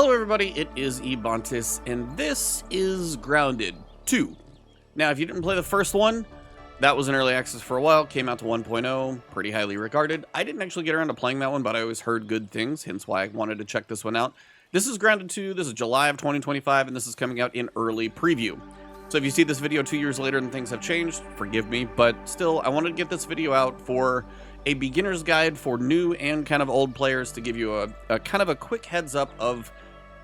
Hello everybody, it is Ebontis, and this is Grounded 2. Now, if you didn't play the first one, that was in early access for a while, came out to 1.0, pretty highly regarded. I didn't actually get around to playing that one, but I always heard good things, hence why I wanted to check this one out. This is Grounded 2, this is July of 2025, and this is coming out in early preview. So if you see this video 2 years later and things have changed, forgive me, but still, I wanted to get this video out for a beginner's guide for new and kind of old players to give you a kind of a quick heads up of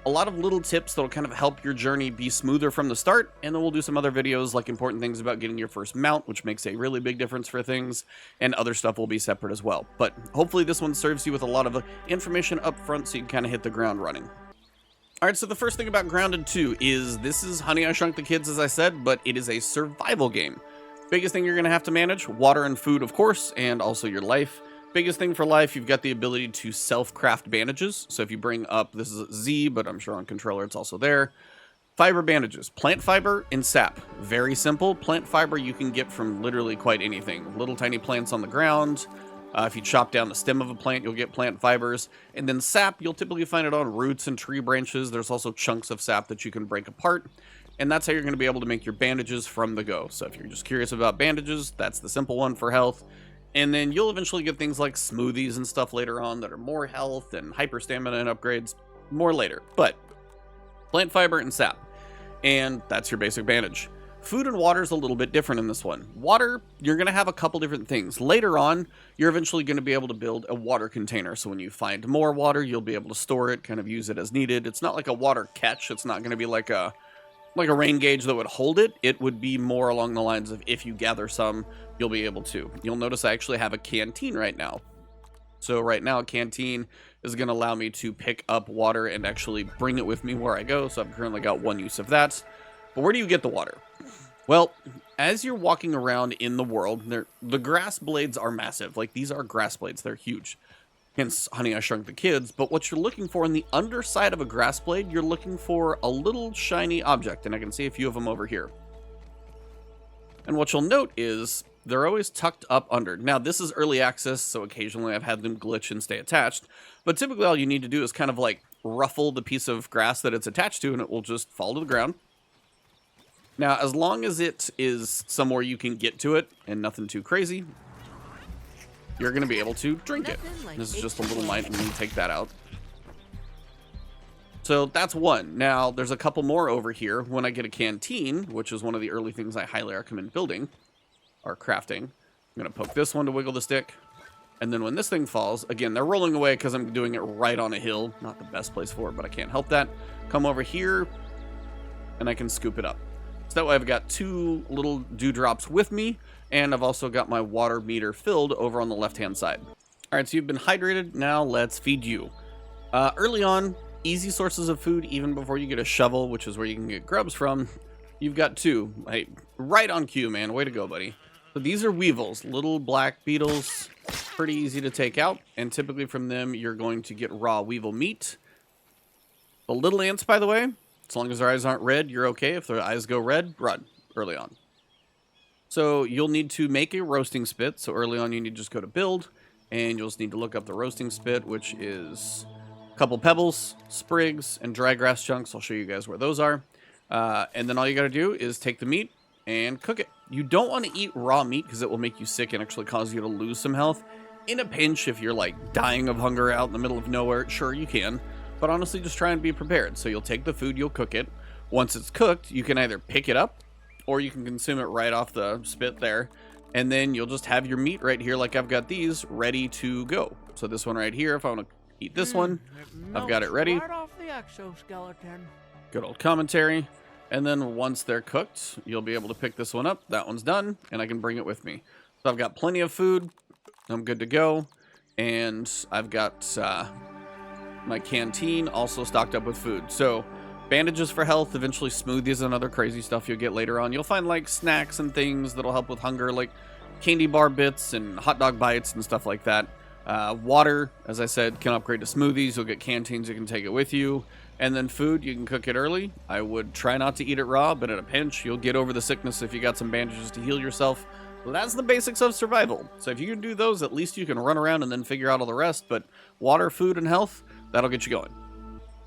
a lot of little tips that'll kind of help your journey be smoother from the start, and then we'll do some other videos like important things about getting your first mount, which makes a really big difference for things, and other stuff will be separate as well. But hopefully this one serves you with a lot of information up front so you can kind of hit the ground running. Alright, so the first thing about Grounded 2 is this is Honey, I Shrunk the Kids, as I said, but it is a survival game. Biggest thing you're going to have to manage, water and food, of course, and also your life. Biggest thing for life, you've got the ability to self-craft bandages. So if you bring up, this is Z, but I'm sure on controller it's also there. Fiber bandages, plant fiber and sap. Very simple. Plant fiber you can get from literally quite anything. Little tiny plants on the ground. If you chop down the stem of a plant, you'll get plant fibers. And then sap, you'll typically find it on roots and tree branches. There's also chunks of sap that you can break apart. And that's how you're going to be able to make your bandages from the go. So if you're just curious about bandages, that's the simple one for health. And then you'll eventually get things like smoothies and stuff later on that are more health and hyper stamina and upgrades more later. But plant fiber and sap. And that's your basic bandage. Food and water is a little bit different in this one. Water, you're going to have a couple different things. Later on, you're eventually going to be able to build a water container. So when you find more water, you'll be able to store it, kind of use it as needed. It's not like a water catch. It's not going to be like a rain gauge that would hold it. It would be more along the lines of if you gather some, you'll be able to. You'll notice I actually have a canteen right now. So right now a canteen is going to allow me to pick up water and actually bring it with me where I go. So I've currently got one use of that. But where do you get the water? Well, as you're walking around in the world, the grass blades are massive. Like, these are grass blades. They're huge. Hence, Honey, I Shrunk the Kids. But what you're looking for in the underside of a grass blade, you're looking for a little shiny object. And I can see a few of them over here. And what you'll note is they're always tucked up under. Now, this is early access, so occasionally I've had them glitch and stay attached. But typically all you need to do is kind of like ruffle the piece of grass that it's attached to, and it will just fall to the ground. Now, as long as it is somewhere you can get to it and nothing too crazy, you're going to be able to drink it. This is just a little mite, and you take that out. So that's one. Now, there's a couple more over here. When I get a canteen, which is one of the early things I highly recommend building, or crafting, I'm going to poke this one to wiggle the stick. And then when this thing falls, again, they're rolling away because I'm doing it right on a hill. Not the best place for it, but I can't help that. Come over here, and I can scoop it up. So that way I've got two little dewdrops with me, and I've also got my water meter filled over on the left-hand side. All right, so you've been hydrated. Now let's feed you. Early on, easy sources of food, even before you get a shovel, which is where you can get grubs from. You've got two. Hey, right on cue, man. Way to go, buddy. So these are weevils, little black beetles, pretty easy to take out, and typically from them you're going to get raw weevil meat. The little ants, by the way, as long as their eyes aren't red, you're okay. If their eyes go red, run early on. So you'll need to make a roasting spit. So early on you need to just go to build, and you'll just need to look up the roasting spit, which is a couple pebbles, sprigs, and dry grass chunks. I'll show you guys where those are. And then all you got to do is take the meat and cook it. You don't want to eat raw meat because it will make you sick and actually cause you to lose some health. In a pinch, if you're like dying of hunger out in the middle of nowhere, sure you can. But honestly, just try and be prepared. So you'll take the food, you'll cook it. Once it's cooked, you can either pick it up or you can consume it right off the spit there. And then you'll just have your meat right here, like I've got these, ready to go. So this one right here, if I want to eat this one, I've got it ready. Right off the exoskeleton. Good old commentary. And then once they're cooked, you'll be able to pick this one up. That one's done, and I can bring it with me. So I've got plenty of food. I'm good to go. And I've got my canteen also stocked up with food. So bandages for health, eventually smoothies and other crazy stuff you'll get later on. You'll find like snacks and things that'll help with hunger, like candy bar bits and hot dog bites and stuff like that. Water, as I said, can upgrade to smoothies. You'll get canteens, you can take it with you. And then food, you can cook it early. I would try not to eat it raw, but at a pinch, you'll get over the sickness if you got some bandages to heal yourself. That's the basics of survival. So if you can do those, at least you can run around and then figure out all the rest. But water, food, and health, that'll get you going.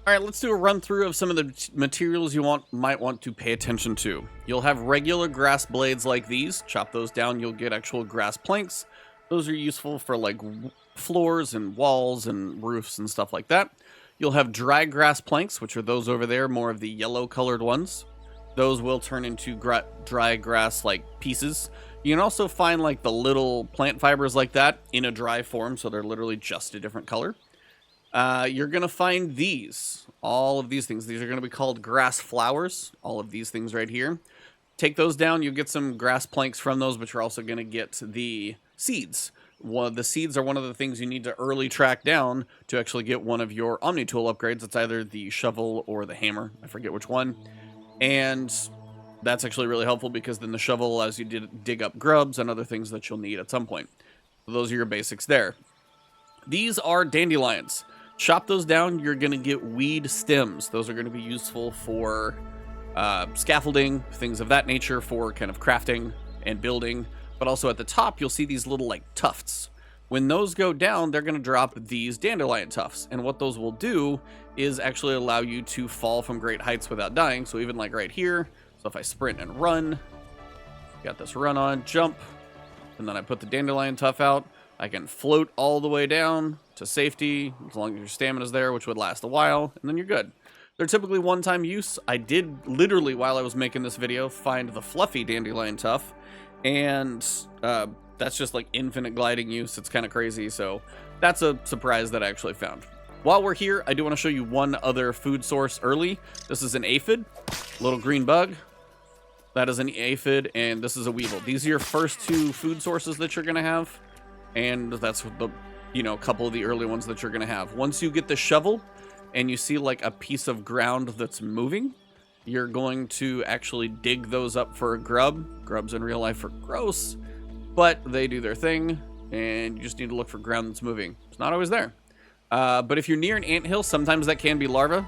All right, let's do a run through of some of the materials you might want to pay attention to. You'll have regular grass blades like these. Chop those down, you'll get actual grass planks. Those are useful for like floors and walls and roofs and stuff like that. You'll have dry grass planks, which are those over there, more of the yellow colored ones. Those will turn into dry grass like pieces. You can also find like the little plant fibers like that in a dry form, so they're literally just a different color. You're going to find all of these things. These are going to be called grass flowers, all of these things right here. Take those down, you'll get some grass planks from those, but you're also going to get the seeds. The seeds are one of the things you need to early track down to actually get one of your Omni-Tool upgrades. It's either the shovel or the hammer. I forget which one. And that's actually really helpful because then the shovel allows you to dig up grubs and other things that you'll need at some point. So those are your basics there. These are dandelions. Chop those down, you're going to get weed stems. Those are going to be useful for scaffolding, things of that nature, for kind of crafting and building. But also at the top, you'll see these little like tufts. When those go down, they're going to drop these dandelion tufts. And what those will do is actually allow you to fall from great heights without dying. So even like right here, so if I sprint and run, got this run on, jump, and then I put the dandelion tuft out, I can float all the way down to safety, as long as your stamina's there, which would last a while, and then you're good. They're typically one-time use. I did literally, while I was making this video, find the fluffy dandelion tuft, and that's just like infinite gliding use. It's kind of crazy, so that's a surprise that I actually found. While we're here, I do want to show you one other food source early. This is an aphid, little green bug. That is an aphid, and this is a weevil. These are your first two food sources that you're going to have. And that's the, couple of the early ones that you're going to have. Once you get the shovel and you see like a piece of ground that's moving, you're going to actually dig those up for a grub. Grubs in real life are gross, but they do their thing, and you just need to look for ground that's moving. It's not always there. But if you're near an anthill, sometimes that can be larva.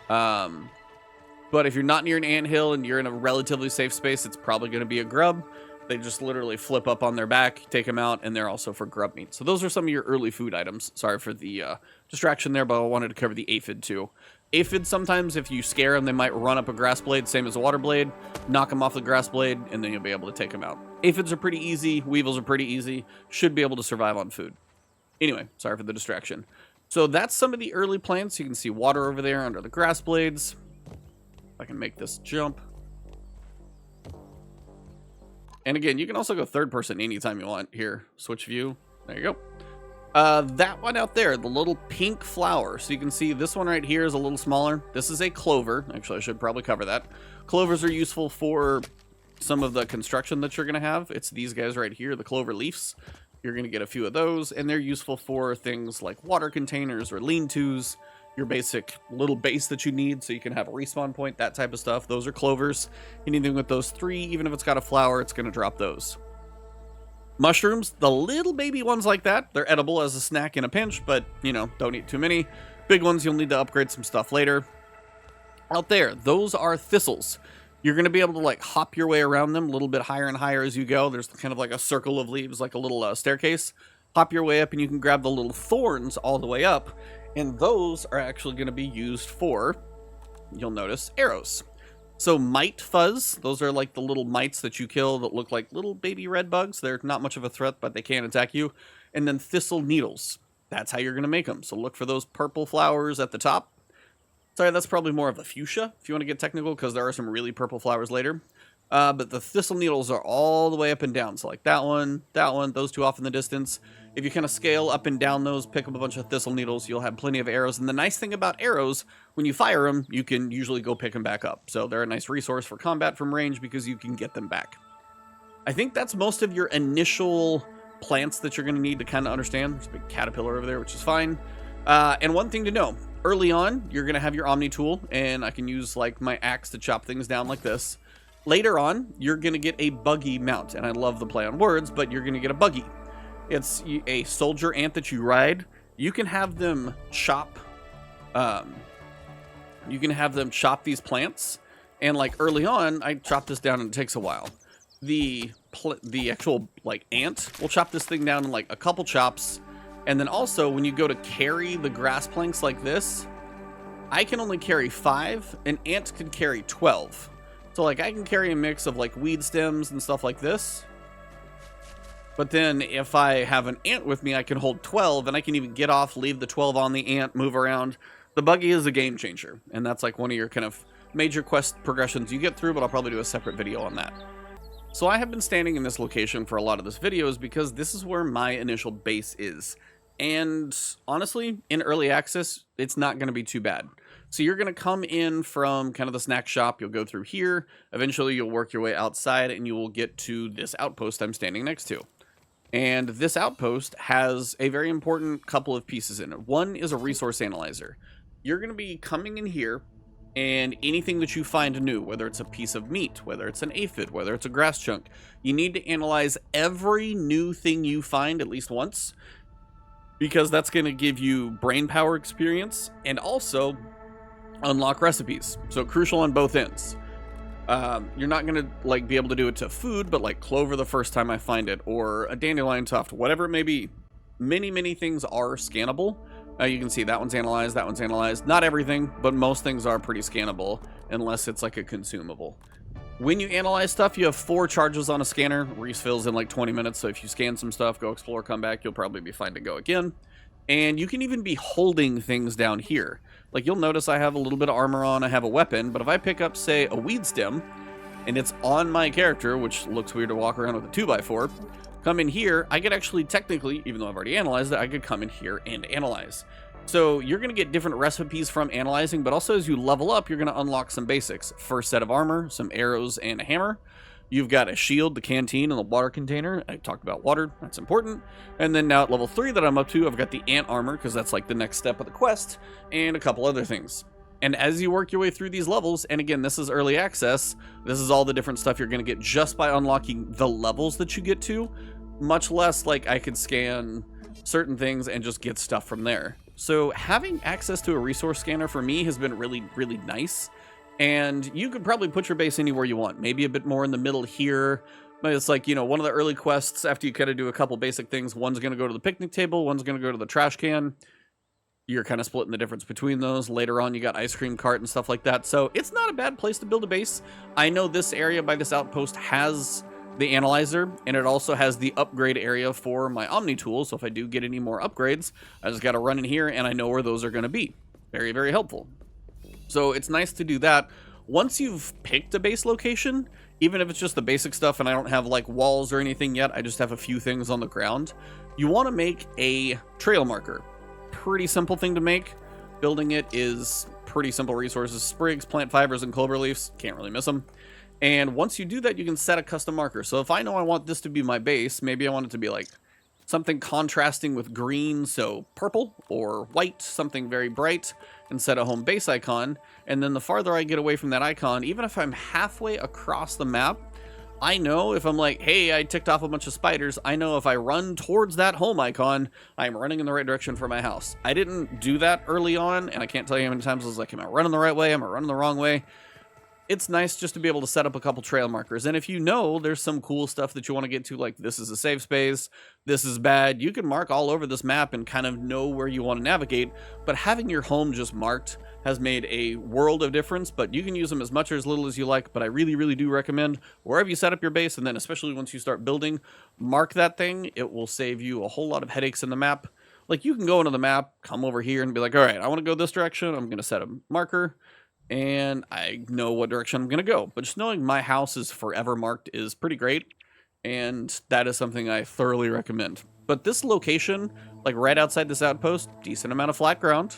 But if you're not near an anthill and you're in a relatively safe space, it's probably going to be a grub. They just literally flip up on their back, take them out, and they're also for grub meat. So those are some of your early food items. Sorry for the distraction there, but I wanted to cover the aphid too. Aphids, sometimes if you scare them, they might run up a grass blade, same as a water blade, knock them off the grass blade, and then you'll be able to take them out. Aphids are pretty easy. Weevils are pretty easy. Should be able to survive on food. Anyway, sorry for the distraction. So that's some of the early plants. You can see water over there under the grass blades. If I can make this jump. And again, you can also go third person anytime you want. Here, switch view. There you go. That one out there, the little pink flower. So you can see this one right here is a little smaller. This is a clover. Actually, I should probably cover that. Clovers are useful for some of the construction that you're going to have. It's these guys right here, the clover leaves. You're going to get a few of those, and they're useful for things like water containers or lean-tos, your basic little base that you need so you can have a respawn point, that type of stuff. Those are clovers. Anything with those three, even if it's got a flower, it's going to drop those. Mushrooms, the little baby ones like that, they're edible as a snack in a pinch, but, don't eat too many. Big ones, you'll need to upgrade some stuff later. Out there, those are thistles. You're going to be able to, like, hop your way around them a little bit higher and higher as you go. There's kind of like a circle of leaves, like a little staircase. Hop your way up, and you can grab the little thorns all the way up. And those are actually going to be used for, you'll notice, arrows. So mite fuzz, those are like the little mites that you kill that look like little baby red bugs. They're not much of a threat, but they can attack you. And then thistle needles. That's how you're going to make them. So look for those purple flowers at the top. Sorry, that's probably more of the fuchsia, if you want to get technical, because there are some really purple flowers later. But the thistle needles are all the way up and down. So like that one, those two off in the distance. If you kind of scale up and down those, pick up a bunch of thistle needles, you'll have plenty of arrows. And the nice thing about arrows, when you fire them, you can usually go pick them back up. So they're a nice resource for combat from range because you can get them back. I think that's most of your initial plants that you're going to need to kind of understand. There's a big caterpillar over there, which is fine. And one thing to know, early on, you're going to have your Omni-Tool, and I can use like my axe to chop things down like this. Later on, you're going to get a Buggy mount, and I love the play on words, but you're going to get a Buggy. It's a soldier ant that you ride. You can have them chop. These plants, and like early on, I chop this down, and it takes a while. The actual like ant will chop this thing down in like a couple chops, and then also when you go to carry the grass planks like this, I can only carry 5, an ant can carry 12. So like I can carry a mix of like weed stems and stuff like this. But then if I have an ant with me, I can hold 12, and I can even get off, leave the 12 on the ant, move around. The Buggy is a game changer, and that's like one of your kind of major quest progressions you get through, but I'll probably do a separate video on that. So I have been standing in this location for a lot of this videos because this is where my initial base is. And honestly, in early access, it's not going to be too bad. So you're going to come in from kind of the snack shop, you'll go through here, eventually you'll work your way outside, and you will get to this outpost I'm standing next to. And this outpost has a very important couple of pieces in it. One is a resource analyzer. You're going to be coming in here, and anything that you find new, whether it's a piece of meat, whether it's an aphid, whether it's a grass chunk, you need to analyze every new thing you find at least once, because that's going to give you brain power experience and also unlock recipes. So crucial on both ends. You're not going to like be able to do it to food, but like clover the first time I find it, or a dandelion tuft, whatever it may be. Many things are scannable. You can see that one's analyzed, that one's analyzed. Not everything, but most things are pretty scannable, unless it's like a consumable. When you analyze stuff, you have 4 charges on a scanner. Refills in like 20 minutes, so if you scan some stuff, go explore, come back, you'll probably be fine to go again. And you can even be holding things down here. Like you'll notice I have a little bit of armor on, I have a weapon, but if I pick up, say, a weed stem, and it's on my character, which looks weird to walk around with a 2x4, come in here, I could actually technically, even though I've already analyzed it, I could come in here and analyze. So you're going to get different recipes from analyzing, but also as you level up, you're going to unlock some basics. First set of armor, some arrows, and a hammer. You've got a shield, the canteen, and the water container. I talked about water. That's important. And then now at level 3 that I'm up to, I've got the ant armor, because that's like the next step of the quest, and a couple other things. And as you work your way through these levels, and again, this is early access, this is all the different stuff you're going to get just by unlocking the levels that you get to, much less like I could scan certain things and just get stuff from there. So having access to a resource scanner for me has been really nice. And you could probably put your base anywhere you want, maybe a bit more in the middle here. But it's like, you know, one of the early quests, after you kind of do a couple basic things, one's going to go to the picnic table, one's going to go to the trash can. You're kind of splitting the difference between those. Later on, you got ice cream cart and stuff like that. So it's not a bad place to build a base. I know this area by this outpost has the analyzer, and it also has the upgrade area for my Omni-Tool. So if I do get any more upgrades, I just got to run in here and I know where those are going to be. Very helpful. So it's nice to do that. Once you've picked a base location, even if it's just the basic stuff and I don't have like walls or anything yet, I just have a few things on the ground, you want to make a trail marker. Pretty simple thing to make. Building it is pretty simple resources. Sprigs, plant fibers, and clover leaves. Can't really miss them. And once you do that, you can set a custom marker. So if I know I want this to be my base, maybe I want it to be like something contrasting with green, so purple, or white, something very bright, and set a home base icon. And then the farther I get away from that icon, even if I'm halfway across the map, I know if I'm like, hey, I ticked off a bunch of spiders, I know if I run towards that home icon, I'm running in the right direction for my house. I didn't do that early on, and I can't tell you how many times I was like, am I running the right way? Am I running the wrong way? It's nice just to be able to set up a couple trail markers. And if you know there's some cool stuff that you want to get to, like this is a safe space, this is bad, you can mark all over this map and kind of know where you want to navigate. But having your home just marked has made a world of difference, but you can use them as much or as little as you like. But I really do recommend wherever you set up your base, and then especially once you start building, mark that thing. It will save you a whole lot of headaches in the map. Like you can go into the map, come over here and be like, all right, I want to go this direction. I'm going to set a marker. And I know what direction I'm going to go. But just knowing my house is forever marked is pretty great. And that is something I thoroughly recommend. But this location, like right outside this outpost, decent amount of flat ground.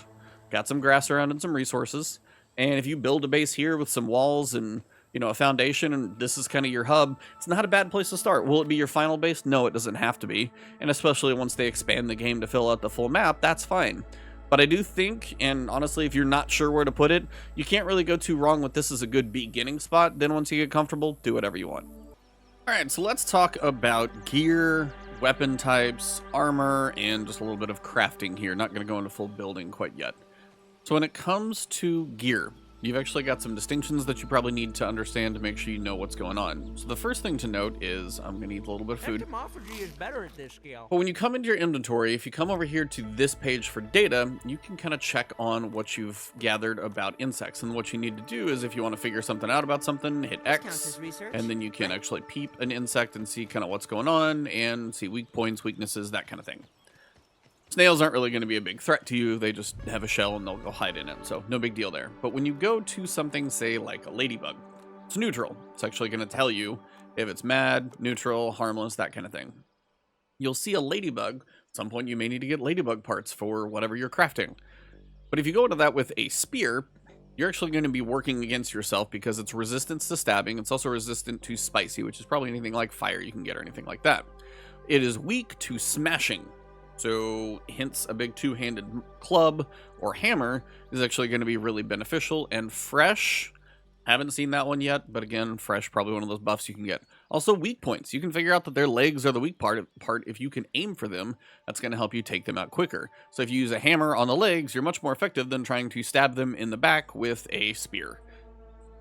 Got some grass around and some resources. And if you build a base here with some walls and, you know, a foundation, and this is kind of your hub, it's not a bad place to start. Will it be your final base? No, it doesn't have to be. And especially once they expand the game to fill out the full map, that's fine. But I do think, and honestly, if you're not sure where to put it, you can't really go too wrong with this as a good beginning spot. Then once you get comfortable, do whatever you want. All right, so let's talk about gear, weapon types, armor, and just a little bit of crafting here. Not going to go into full building quite yet. So when it comes to gear, you've actually got some distinctions that you probably need to understand to make sure you know what's going on. So the first thing to note is I'm going to eat a little bit of food. Entomophagy is better at this scale. But when you come into your inventory, if you come over here to this page for data, you can kind of check on what you've gathered about insects. And what you need to do is if you want to figure something out about something, hit X, and then you can actually peep an insect and see kind of what's going on and see weak points, weaknesses, that kind of thing. Snails aren't really going to be a big threat to you. They just have a shell and they'll go hide in it. So no big deal there. But when you go to something, say like a ladybug, it's neutral. It's actually going to tell you if it's mad, neutral, harmless, that kind of thing. You'll see a ladybug. At some point you may need to get ladybug parts for whatever you're crafting. But if you go into that with a spear, you're actually going to be working against yourself because it's resistant to stabbing. It's also resistant to spicy, which is probably anything like fire you can get or anything like that. It is weak to smashing. So hence a big two-handed club or hammer is actually going to be really beneficial. And fresh, haven't seen that one yet, but again, fresh, probably one of those buffs you can get. Also weak points. You can figure out that their legs are the weak part. If you can aim for them, that's going to help you take them out quicker. So if you use a hammer on the legs, you're much more effective than trying to stab them in the back with a spear.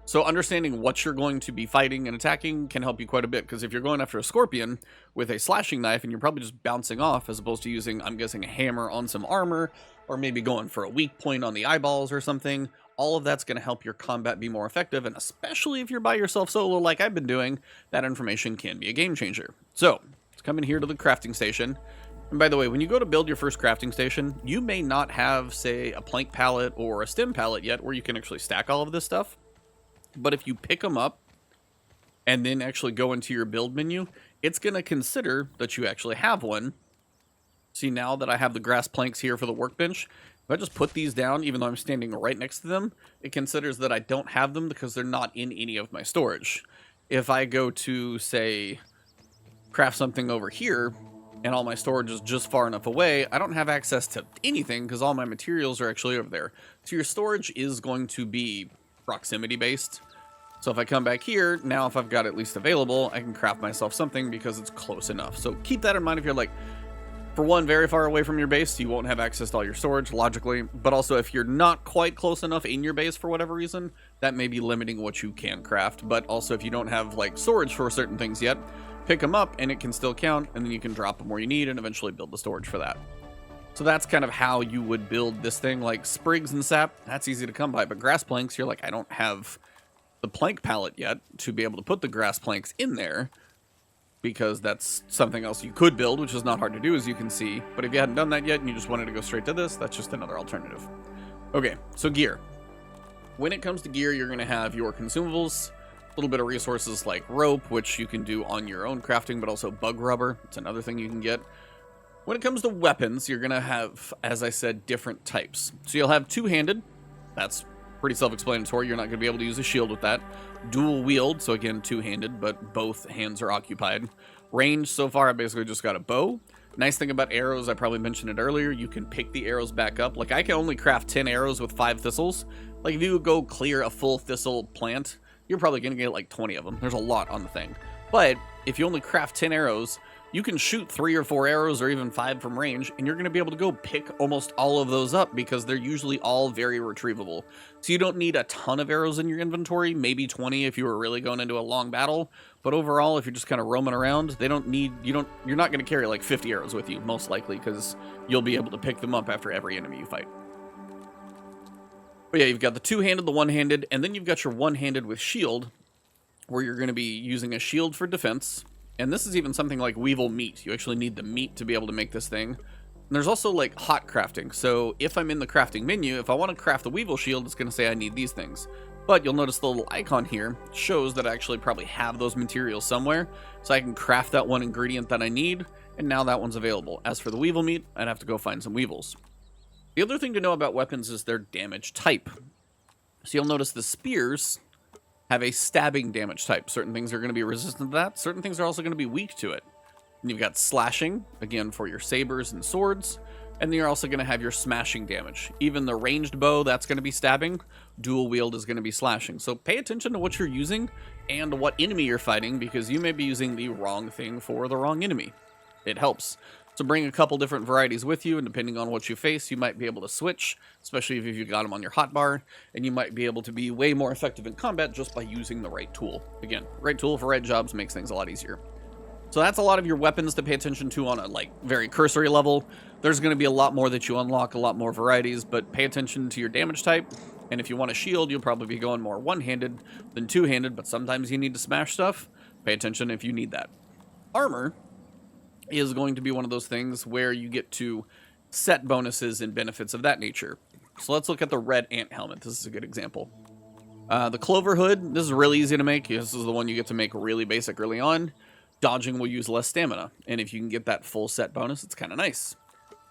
So understanding what you're going to be fighting and attacking can help you quite a bit, because if you're going after a scorpion with a slashing knife and you're probably just bouncing off as opposed to using, I'm guessing, a hammer on some armor, or maybe going for a weak point on the eyeballs or something, all of that's going to help your combat be more effective, and especially if you're by yourself solo like I've been doing, that information can be a game changer. So, let's come in here to the crafting station. And by the way, when you go to build your first crafting station, you may not have, say, a plank pallet or a stem pallet yet where you can actually stack all of this stuff. But if you pick them up and then actually go into your build menu, it's going to consider that you actually have one. See, now that I have the grass planks here for the workbench, if I just put these down, even though I'm standing right next to them, it considers that I don't have them because they're not in any of my storage. If I go to, say, craft something over here, and all my storage is just far enough away, I don't have access to anything because all my materials are actually over there. So your storage is going to be proximity based. So if I come back here, now if I've got at least available, I can craft myself something because it's close enough. So keep that in mind if you're like, for one, very far away from your base, you won't have access to all your storage, logically. But also if you're not quite close enough in your base for whatever reason, that may be limiting what you can craft. But also if you don't have like storage for certain things yet, pick them up and it can still count, and then you can drop them where you need and eventually build the storage for that. So that's kind of how you would build this thing. Like sprigs and sap, that's easy to come by. But grass planks, you're like, I don't have the plank pallet yet to be able to put the grass planks in there, because that's something else you could build, which is not hard to do, as you can see. But if you hadn't done that yet and you just wanted to go straight to this, that's just another alternative. Okay, so gear. When it comes to gear, you're going to have your consumables, a little bit of resources like rope, which you can do on your own crafting, but also bug rubber. It's another thing you can get. When it comes to weapons, you're going to have, as I said, different types. So you'll have two-handed. That's pretty self-explanatory. You're not going to be able to use a shield with that. Dual wield, so again, two-handed, but both hands are occupied. Range, so far, I basically just got a bow. Nice thing about arrows, I probably mentioned it earlier, you can pick the arrows back up. Like, I can only craft 10 arrows with 5 thistles. Like, if you go clear a full thistle plant, you're probably going to get like 20 of them. There's a lot on the thing. But if you only craft 10 arrows, you can shoot 3 or 4 arrows or even 5 from range, and you're going to be able to go pick almost all of those up because they're usually all very retrievable. So you don't need a ton of arrows in your inventory, maybe 20 if you were really going into a long battle. But overall, if you're just kind of roaming around, you're not going to carry like 50 arrows with you, most likely, because you'll be able to pick them up after every enemy you fight. But yeah, you've got the two-handed, the one-handed, and then you've got your one-handed with shield, where you're going to be using a shield for defense. And this is even something like Weevil meat. You actually need the meat to be able to make this thing. And there's also like hot crafting. So if I'm in the crafting menu, if I want to craft the Weevil shield, it's going to say I need these things. But you'll notice the little icon here shows that I actually probably have those materials somewhere. So I can craft that one ingredient that I need, and now that one's available. As for the Weevil meat, I'd have to go find some Weevils. The other thing to know about weapons is their damage type. So you'll notice the spears have a stabbing damage type. Certain things are going to be resistant to that. Certain things are also going to be weak to it. And you've got slashing, again, for your sabers and swords. And then you're also going to have your smashing damage. Even the ranged bow, that's going to be stabbing. Dual wield is going to be slashing. So pay attention to what you're using and what enemy you're fighting, because you may be using the wrong thing for the wrong enemy. It helps. So bring a couple different varieties with you, and depending on what you face, you might be able to switch, especially if you got them on your hotbar, and you might be able to be way more effective in combat just by using the right tool. Again, right tool for right jobs makes things a lot easier. So that's a lot of your weapons to pay attention to on a very cursory level. There's going to be a lot more that you unlock, a lot more varieties, but pay attention to your damage type. And if you want a shield, you'll probably be going more one-handed than two-handed, but sometimes you need to smash stuff. Pay attention if you need that. Armor is going to be one of those things where you get to set bonuses and benefits of that nature. So let's look at the red ant helmet. This is a good example. The Clover hood, this is really easy to make. This is the one you get to make really basic early on. Dodging will use less stamina, and if you can get that full set bonus, it's kind of nice.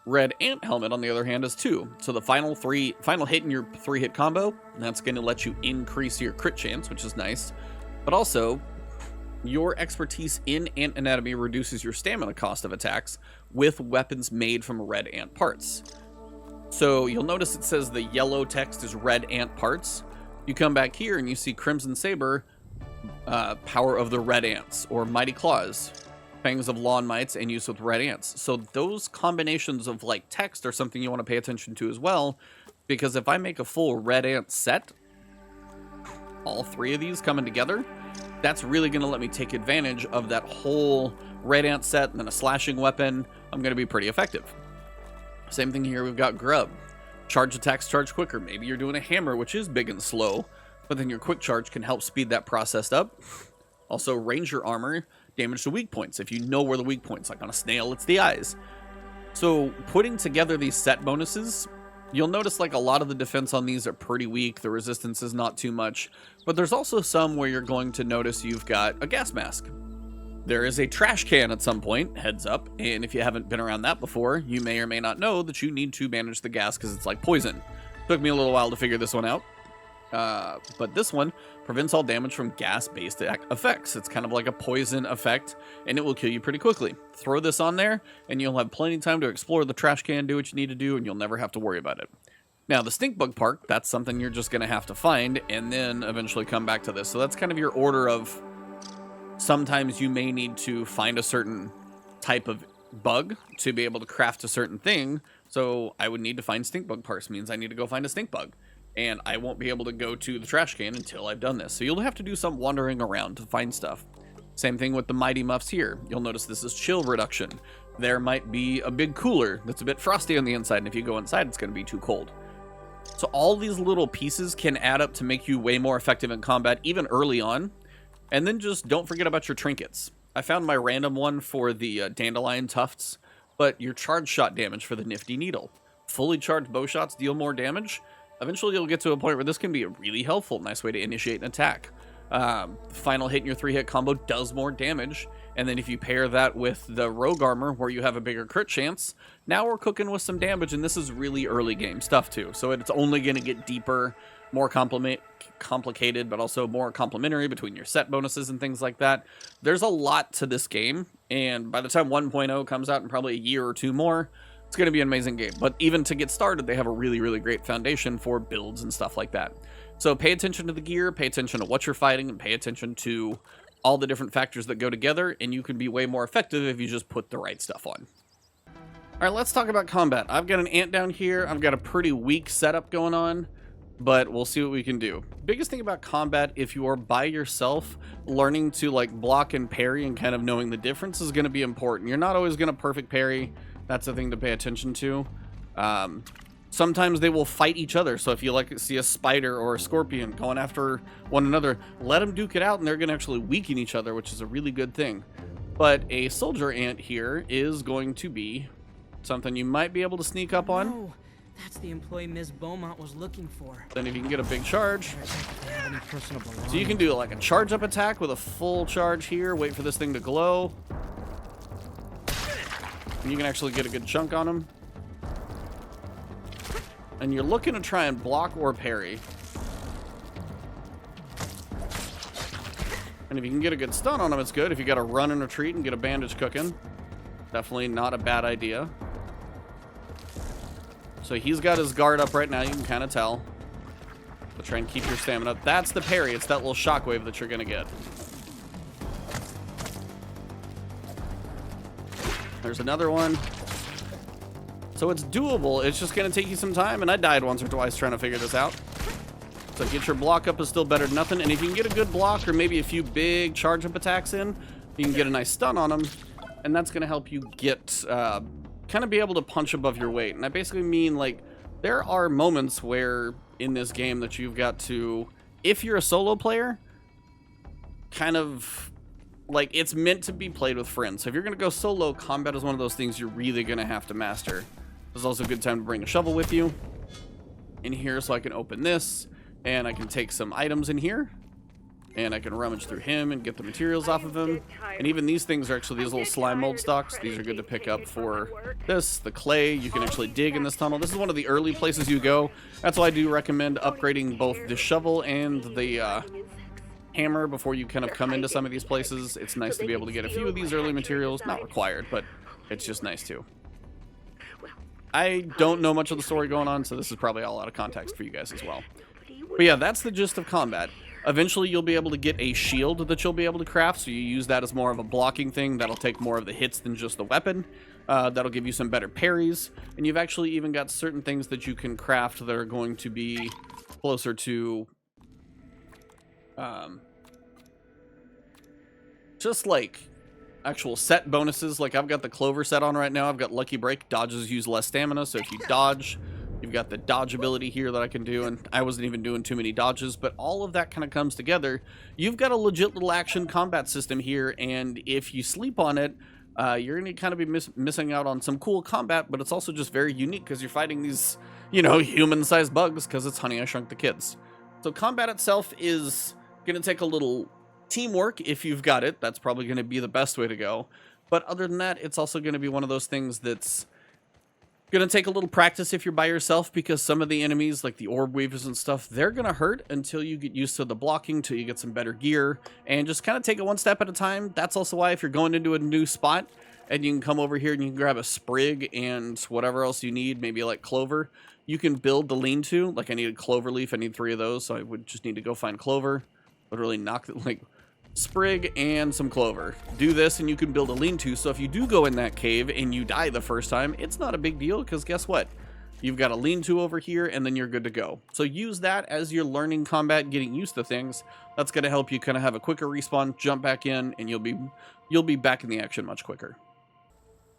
Red ant helmet, on the other hand, is 2. So the final hit in your 3-hit combo, that's going to let you increase your crit chance, which is nice. But also, your expertise in ant anatomy reduces your stamina cost of attacks with weapons made from red ant parts. So you'll notice it says the yellow text is red ant parts. You come back here and you see Crimson Saber, power of the red ants, or Mighty Claws, fangs of lawn mites, and use with red ants. So those combinations of text are something you want to pay attention to as well, because if I make a full red ant set, all 3 of these coming together, that's really going to let me take advantage of that whole red ant set, and then a slashing weapon. I'm going to be pretty effective. Same thing here, we've got grub. Charge attacks charge quicker. Maybe you're doing a hammer, which is big and slow, but then your quick charge can help speed that process up. Also, ranger armor, damage to weak points. If you know where the weak points, like on a snail, it's the eyes. So putting together these set bonuses, you'll notice a lot of the defense on these are pretty weak. The resistance is not too much, but there's also some where you're going to notice you've got a gas mask. There is a trash can at some point, heads up, and if you haven't been around that before, you may or may not know that you need to manage the gas because it's like poison. Took me a little while to figure this one out. But this one prevents all damage from gas-based effects. It's kind of like a poison effect, and it will kill you pretty quickly. Throw this on there, and you'll have plenty of time to explore the trash can, do what you need to do, and you'll never have to worry about it. Now, the stink bug part, that's something you're just going to have to find, and then eventually come back to this. So that's kind of your order of, sometimes you may need to find a certain type of bug to be able to craft a certain thing. So I would need to find stink bug parts, means I need to go find a stink bug. And I won't be able to go to the trash can until I've done this. So you'll have to do some wandering around to find stuff. Same thing with the mighty muffs here. You'll notice this is chill reduction. There might be a big cooler that's a bit frosty on the inside, and if you go inside, it's going to be too cold. So all these little pieces can add up to make you way more effective in combat, even early on. And then just don't forget about your trinkets. I found my random one for the Dandelion tufts, but your charge shot damage for the nifty needle. Fully charged bow shots deal more damage. Eventually you'll get to a point where this can be a really helpful, nice way to initiate an attack. Final hit in your 3-hit combo does more damage, and then if you pair that with the rogue armor where you have a bigger crit chance, now we're cooking with some damage, and this is really early game stuff too. So it's only going to get deeper, more complicated, but also more complementary between your set bonuses and things like that. There's a lot to this game, and by the time 1.0 comes out in probably a year or 2 more, it's going to be an amazing game. But even to get started, they have a really, really great foundation for builds and stuff like that. So pay attention to the gear, pay attention to what you're fighting, and pay attention to all the different factors that go together, and you can be way more effective if you just put the right stuff on. All right, let's talk about combat. I've got an ant down here. I've got a pretty weak setup going on, but we'll see what we can do. Biggest thing about combat, if you are by yourself, learning to block and parry and kind of knowing the difference is going to be important. You're not always going to perfect parry. That's the thing to pay attention to. Sometimes they will fight each other. So if you see a spider or a scorpion going after one another, let them duke it out, and they're going to actually weaken each other, which is a really good thing. But a soldier ant here is going to be something you might be able to sneak up on. No, that's the employee Ms. Beaumont was looking for. Then if you can get a big charge. Any personal belongings. So you can do like a charge up attack with a full charge here, wait for this thing to glow. And you can actually get a good chunk on him. And you're looking to try and block or parry. And if you can get a good stun on him, it's good. If you got to run and retreat and get a bandage cooking, definitely not a bad idea. So he's got his guard up right now, you can kind of tell. But try and keep your stamina. That's the parry. It's that little shockwave that you're going to get. There's another one. So it's doable. It's just going to take you some time, and I died once or twice trying to figure this out. So get your block up is still better than nothing, and if you can get a good block or maybe a few big charge up attacks in, you can get a nice stun on them, and that's going to help you get, kind of be able to punch above your weight. And I basically mean, like, there are moments where in this game that you've got to, if you're a solo player, kind of, like, it's meant to be played with friends. So if you're going to go solo, combat is one of those things you're really going to have to master. There's also a good time to bring a shovel with you in here so I can open this, and I can take some items in here, and I can rummage through him and get the materials off of him. And even these things are actually these little slime mold stalks. These are good to pick up for this. The clay, you can actually dig in this tunnel. This is one of the early places you go. That's why I do recommend upgrading both the shovel and the hammer before you kind of come into some of these places. It's nice to be able to get a few of these early materials. Not required, but it's just nice too. I don't know much of the story going on, so this is probably all out of context for you guys as well. But yeah, that's the gist of combat. Eventually, you'll be able to get a shield that you'll be able to craft, so you use that as more of a blocking thing. That'll take more of the hits than just the weapon. That'll give you some better parries, and you've actually even got certain things that you can craft that are going to be closer to just like actual set bonuses. Like I've got the Clover set on right now. I've got Lucky Break. Dodges use less stamina, so if you dodge, you've got the dodge ability here that I can do, and I wasn't even doing too many dodges, but all of that kind of comes together. You've got a legit little action combat system here, and if you sleep on it, you're going to kind of be missing out on some cool combat, but it's also just very unique because you're fighting these, you know, human-sized bugs because it's Honey, I Shrunk the Kids. So combat itself is going to take a little teamwork if you've got it. That's probably going to be the best way to go. But other than that, it's also going to be one of those things that's going to take a little practice if you're by yourself, because some of the enemies, like the orb weavers and stuff, they're going to hurt until you get used to the blocking, till you get some better gear, and just kind of take it one step at a time. That's also why if you're going into a new spot and you can come over here and you can grab a sprig and whatever else you need, maybe like clover, you can build the lean-to. Like I needed clover leaf, I need 3 of those, so I would just need to go find clover. Literally knock it, like sprig and some clover. Do this and you can build a lean-to, so if you do go in that cave and you die the first time, it's not a big deal, because guess what? You've got a lean-to over here and then you're good to go. So use that as you're learning combat, getting used to things. That's going to help you kind of have a quicker respawn, jump back in, and you'll be back in the action much quicker.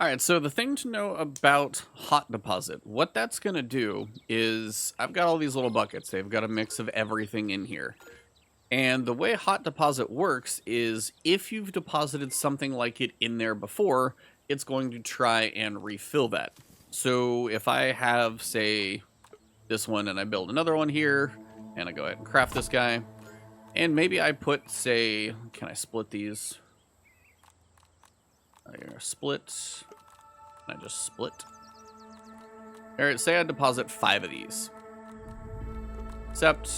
Alright, so the thing to know about Hot Deposit, what that's going to do is, I've got all these little buckets. They've got a mix of everything in here. And the way Hot Deposit works is if you've deposited something like it in there before, it's going to try and refill that. So if I have, say, this one and I build another one here, and I go ahead and craft this guy, and maybe I put, say, can I split these? Split. Can I just split? Alright, say I deposit 5 of these. Accept.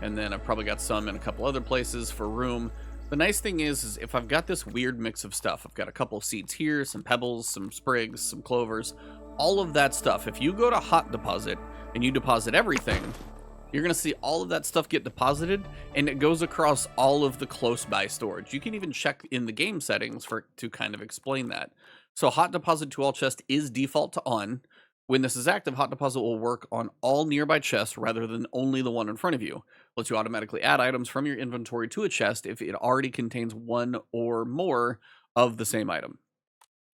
And then I've probably got some in a couple other places for room. The nice thing is if I've got this weird mix of stuff, I've got a couple of seeds here, some pebbles, some sprigs, some clovers, all of that stuff. If you go to Hot Deposit and you deposit everything, you're going to see all of that stuff get deposited, and it goes across all of the close by storage. You can even check in the game settings to kind of explain that. So Hot Deposit to all chests is default to on. When this is active, Hot Deposit will work on all nearby chests rather than only the one in front of you. Lets you automatically add items from your inventory to a chest if it already contains one or more of the same item.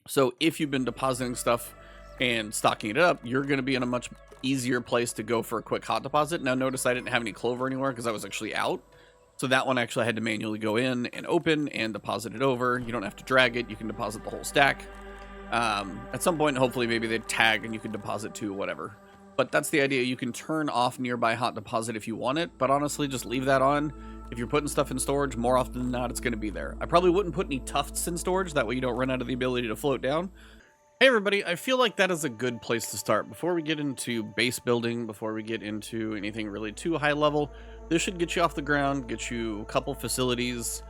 So if you've been depositing stuff and stocking it up, you're going to be in a much easier place to go for a quick Hot Deposit. Now notice I didn't have any clover anywhere because I was actually out. So that one actually I had to manually go in and open and deposit it over. You don't have to drag it. You can deposit the whole stack. At some point, hopefully, maybe they tag and you can deposit to whatever. But that's the idea. You can turn off nearby Hot Deposit if you want it, but honestly, just leave that on. If you're putting stuff in storage, more often than not, it's going to be there. I probably wouldn't put any tufts in storage. That way you don't run out of the ability to float down. Hey, everybody. I feel like that is a good place to start. Before we get into base building, before we get into anything really too high level, this should get you off the ground, get you a couple facilities,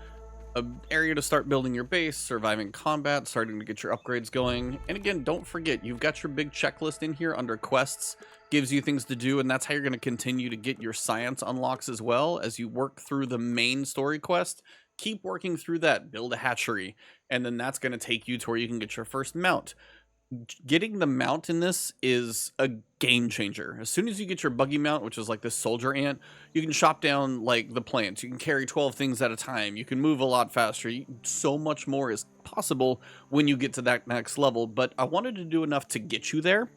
an area to start building your base, surviving combat, starting to get your upgrades going. And again, don't forget, you've got your big checklist in here under quests, gives you things to do, and that's how you're going to continue to get your science unlocks as well as you work through the main story quest. Keep working through that, build a hatchery, and then that's going to take you to where you can get your first mount. getting the mount in this is a game changer. As soon as you get your buggy mount, which is like this soldier ant, you can chop down like the plants. You can carry 12 things at a time. You can move a lot faster. So much more is possible when you get to that next level. But I wanted to do enough to get you there.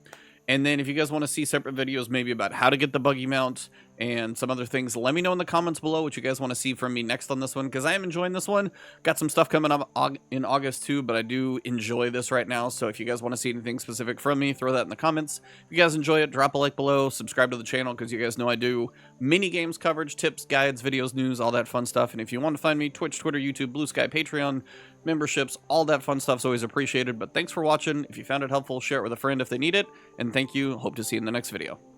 And then if you guys want to see separate videos maybe about how to get the buggy mount and some other things, let me know in the comments below what you guys want to see from me next on this one, because I am enjoying this one. Got some stuff coming up in August too, but I do enjoy this right now. So if you guys want to see anything specific from me, throw that in the comments. If you guys enjoy it, drop a like below, subscribe to the channel, because you guys know I do mini games coverage, tips, guides, videos, news, all that fun stuff. And if you want to find me, Twitch, Twitter, YouTube, Blue Sky, Patreon, memberships, all that fun stuff's always appreciated. But thanks for watching. If you found it helpful, share it with a friend if they need it. And thank you. Hope to see you in the next video.